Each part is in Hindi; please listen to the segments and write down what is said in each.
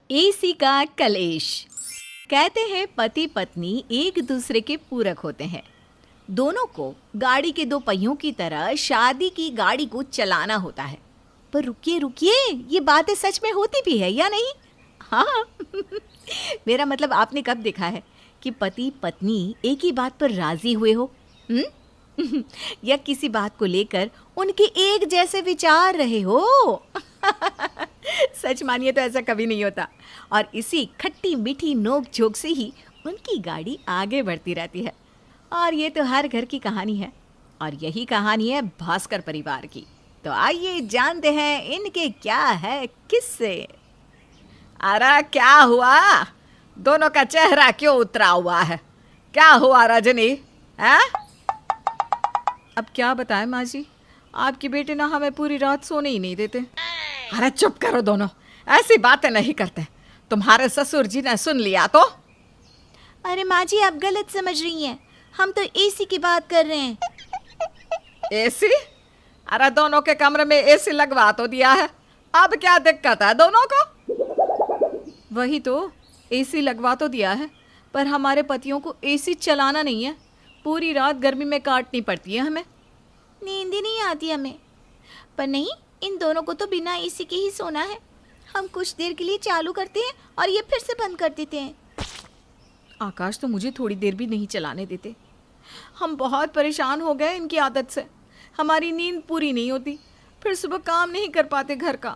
एसी का कलेश। कहते हैं पति पत्नी एक दूसरे के पूरक होते हैं। दोनों को गाड़ी के दो पहियों की तरह शादी की गाड़ी को चलाना होता है। पर रुकिए रुकिए, ये बातें सच में होती भी है या नहीं? हाँ मेरा मतलब आपने कब देखा है कि पति पत्नी एक ही बात पर राजी हुए हो? या किसी बात को लेकर उनके एक जैसे विचार रहे हो? सच मानिए तो ऐसा कभी नहीं होता, और इसी खट्टी मीठी नोक झोंक से ही उनकी गाड़ी आगे बढ़ती रहती है। और ये तो हर घर की कहानी है, और यही कहानी है भास्कर परिवार की। तो आइए जानते हैं इनके क्या है किस्से। अरे क्या हुआ, दोनों का चेहरा क्यों उतरा हुआ है? क्या हुआ रजनी? है? अब क्या बताएं माँ जी, आपकी बेटे ना हमें पूरी रात सोने ही नहीं देते। अरे चुप करो दोनों, ऐसी बातें नहीं करते। तुम्हारे ससुर जी ने सुन लिया तो? अरे माँ जी, आप गलत समझ रही हैं। हम तो एसी की बात कर रहे हैं। एसी? अरे दोनों के कमरे में एसी लगवा तो दिया है, अब क्या दिक्कत है दोनों को? वही तो, एसी लगवा तो दिया है, पर हमारे पतियों को एसी चलाना नहीं है। पूरी रात गर्मी में काटनी पड़ती है हमें। नींद ही नहीं आती हमें। पर नहीं, इन दोनों को तो बिना एसी के ही सोना है। हम कुछ देर के लिए चालू करते हैं और ये फिर से बंद कर देते हैं। आकाश तो मुझे थोड़ी देर भी नहीं चलाने देते। हम बहुत परेशान हो गए इनकी आदत से। हमारी नींद पूरी नहीं होती, फिर सुबह काम नहीं कर पाते घर का।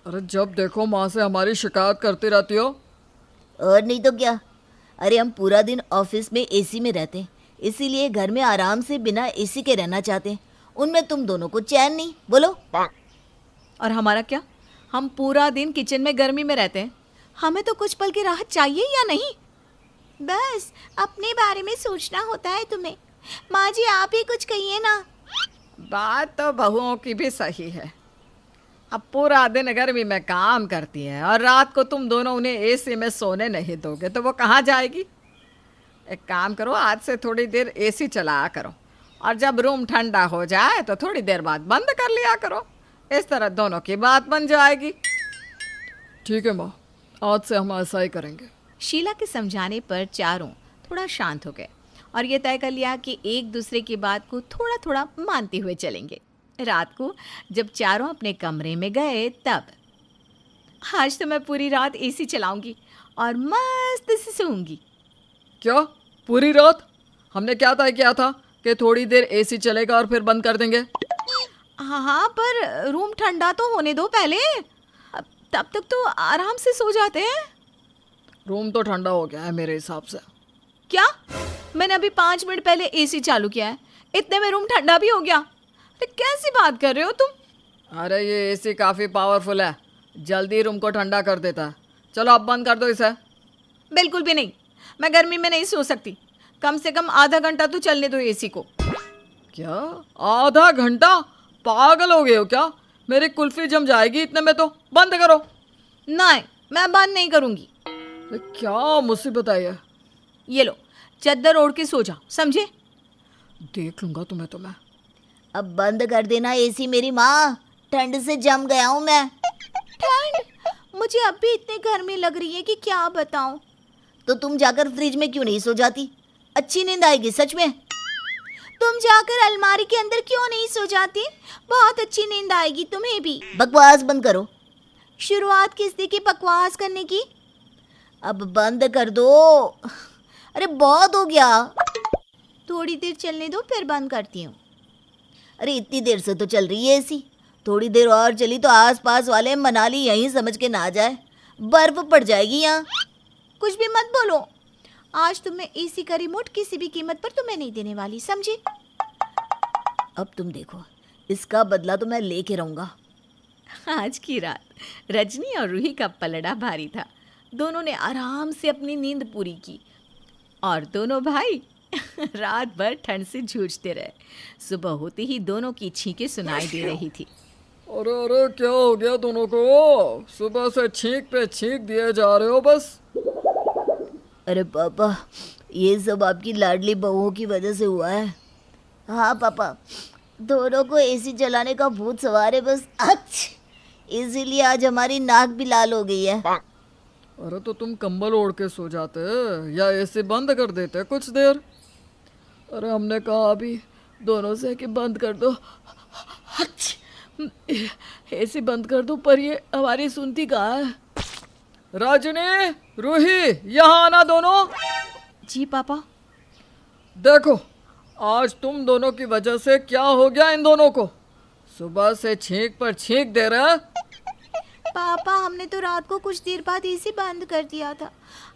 अरे जब देखो माँ से हमारी शिकायत करती रहती हो। और नहीं तो क्या। अरे हम पूरा दिन ऑफिस में एसी में रहते हैं, इसीलिए घर में आराम से बिना एसी के रहना चाहते हैं। उनमें तुम दोनों को चैन नहीं। बोलो। और हमारा क्या? हम पूरा दिन किचन में गर्मी में रहते हैं। हमें तो कुछ पल की राहत चाहिए या नहीं? बस अपने बारे में सोचना होता है तुम्हें। माँ जी, आप ही कुछ कहिए ना। बात तो बहुओं की भी सही है। अब पूरा दिन गर्मी में काम करती है और रात को तुम दोनों उन्हें एसी में सोने नहीं दोगे तो वो कहाँ जाएगी? एक काम करो, आज से थोड़ी देर एसी चलाया करो, और जब रूम ठंडा हो जाए तो थोड़ी देर बाद बंद कर लिया करो। इस तरह दोनों की बात बन जाएगी। ठीक है माँ, आज से हम ऐसा ही करेंगे। शीला के समझाने पर चारों थोड़ा शांत हो गए और ये तय कर लिया कि एक दूसरे की बात को थोड़ा थोड़ा मानते हुए चलेंगे। रात को जब चारों अपने कमरे में गए तब, आज तो मैं पूरी रात एसी चलाऊंगी और मस्त से सोऊंगी। क्या पूरी रात? हमने क्या तय किया था कि थोड़ी देर एसी चलेगा और फिर बंद कर देंगे। हाँ, पर रूम ठंडा तो होने दो पहले, तब तक तो आराम से सो जाते हैं। रूम तो ठंडा हो गया है मेरे हिसाब से। क्या? मैंने अभी 5 मिनट पहले एसी चालू किया है, इतने में रूम ठंडा भी हो गया? अरे कैसी बात कर रहे हो तुम? अरे ये एसी काफ़ी पावरफुल है, जल्दी रूम को ठंडा कर देता है। चलो अब बंद कर दो इसे। बिल्कुल भी नहीं, मैं गर्मी में नहीं सो सकती। कम से कम आधा घंटा तो चलने दो एसी को। क्या आधा घंटा? पागल हो गए हो क्या? मेरी कुल्फी जम जाएगी इतने में तो। बंद करो। नहीं, मैं बंद नहीं करूंगी। क्या मुसीबत है ये? ये लो, चद्दर ओढ़ के सो जाओ, समझे? देख लूंगा तुम्हें तो मैं। अब बंद कर देना एसी मेरी माँ, ठंड से जम गया हूँ मैं। ठंड? मुझे अब भी इतनी गर्मी लग रही है कि क्या बताऊँ। तो तुम जाकर फ्रिज में क्यों नहीं सो जाती? अच्छी नींद आएगी सच में। तुम जाकर अलमारी के अंदर क्यों नहीं सो जाती? बहुत अच्छी नींद आएगी तुम्हें भी। बकवास बंद करो। शुरुआत किस दी की बकवास करने की? अब बंद कर दो। अरे बहुत हो गया। थोड़ी देर चलने दो, फिर बंद करती हूँ। अरे इतनी देर से तो चल रही है एसी, थोड़ी देर और चली तो आसपास वाले मनाली यहीं समझ के ना आ जाए, बर्फ पड़ जाएगी यहाँ। कुछ भी मत बोलो। आज तुम्हें एसी का रिमोट किसी भी कीमत पर तुम्हें नहीं देने वाली, समझे? अब तुम देखो, इसका बदला तो मैं लेके रहूंगा। आज की रात रजनी और रूही का पलड़ा भारी था। दोनों ने आराम से अपनी नींद पूरी की और दोनों भाई रात भर ठंड से जूझते रहे। सुबह होते ही दोनों की छींकें सुनाई दे रही थी। अरे अरे क्या हो गया दोनों को? सुबह से छींक पे छींक दिए जा रहे हो बस। अरे पापा, ये सब आपकी लाडली बहुओं की वजह से हुआ है। हाँ पापा, दोनों को एसी चलाने का भूत सवार है बस। इसीलिए आज हमारी नाक भी लाल हो गई है। अरे तो तुम कंबल ओढ़ के सो जाते या एसी बंद कर देते कुछ देर। अरे हमने कहा अभी दोनों से कि बंद कर दो, एसी बंद कर दो, पर ये हमारी सुनती कहाँ है। राजनी, रूही, यहाँ आना दोनों। जी पापा। देखो आज तुम दोनों की वजह से क्या हो गया इन दोनों को। सुबह से छींक पर छींक दे रहे हैं। पापा हमने तो रात को कुछ देर बाद एसी बंद कर दिया था,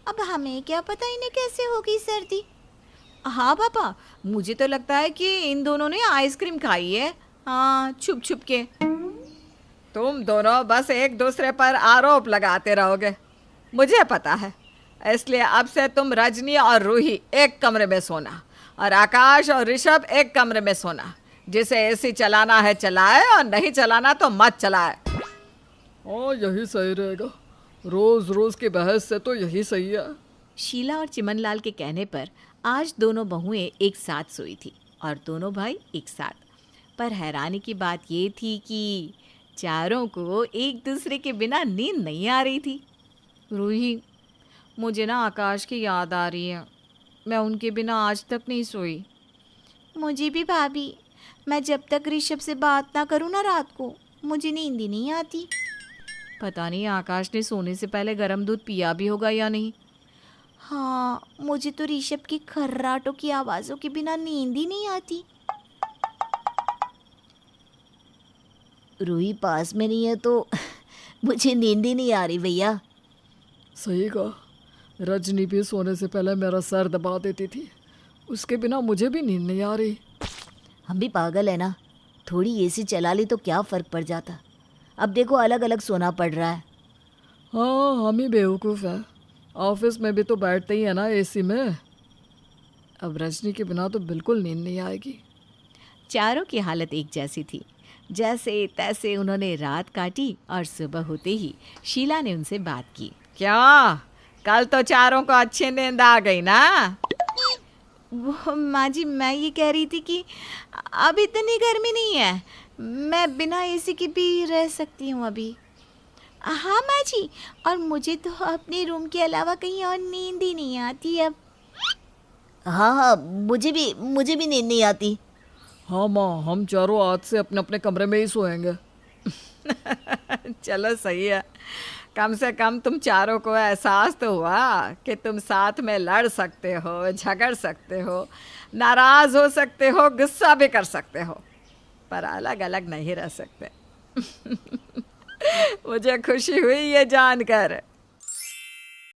अब हमें क्या पता इन्हें कैसे हो गई सर्दी। हाँ पापा, मुझे तो लगता है कि इन दोनों ने आइसक्रीम खाई है। हाँ, छुप छुप के। तुम दोनों बस एक दूसरे पर आरोप लगाते रहोगे, मुझे पता है। इसलिए अब से तुम रजनी और रूही एक कमरे में सोना, और आकाश और ऋषभ एक कमरे में सोना। जिसे एसी चलाना है चलाए, और नहीं चलाना तो मत चलाए। हाँ यही सही रहेगा, रोज रोज की बहस से तो यही सही है। शीला और चिमनलाल के कहने पर आज दोनों बहुएं एक साथ सोई थी और दोनों भाई एक साथ। पर हैरानी की बात ये थी कि चारों को एक दूसरे के बिना नींद नहीं आ रही थी। रूही, मुझे ना आकाश की याद आ रही है, मैं उनके बिना आज तक नहीं सोई। मुझे भी भाभी, मैं जब तक ऋषभ से बात ना करूँ ना रात को, मुझे नींद ही नहीं आती। पता नहीं आकाश ने सोने से पहले गर्म दूध पिया भी होगा या नहीं। हाँ, मुझे तो ऋषभ की खर्राटों की आवाज़ों के बिना नींद ही नहीं आती। रूही पास में नहीं है तो मुझे नींद ही नहीं आ रही भैया। सही कहा, रजनी भी सोने से पहले मेरा सर दबा देती थी, उसके बिना मुझे भी नींद नहीं आ रही। हम भी पागल है ना, थोड़ी एसी चला ली तो क्या फ़र्क पड़ जाता। अब देखो अलग अलग सोना पड़ रहा है। हाँ हम ही बेवकूफ़ हैं, ऑफिस में भी तो बैठते ही है ना एसी में। अब रजनी के बिना तो बिल्कुल नींद नहीं आएगी। चारों की हालत एक जैसी थी। जैसे तैसे उन्होंने रात काटी और सुबह होते ही शीला ने उनसे बात की। क्या कल तो चारों को अच्छी नींद आ गई ना? वो माँ जी, मैं ये कह रही थी कि अब इतनी गर्मी नहीं है, मैं बिना एसी के भी रह सकती हूँ अभी। हाँ माँ जी, और मुझे तो अपने रूम के अलावा कहीं और नींद ही नहीं आती अब। हाँ हाँ, मुझे भी नींद नहीं आती। हाँ माँ, हम चारों आज से अपने अपने कमरे में ही सोएंगे। चलो सही है, कम से कम तुम चारों को एहसास तो हुआ कि तुम साथ में लड़ सकते हो, झगड़ सकते हो, नाराज़ हो सकते हो, गुस्सा भी कर सकते हो, पर अलग अलग नहीं रह सकते। मुझे खुशी हुई ये जानकर।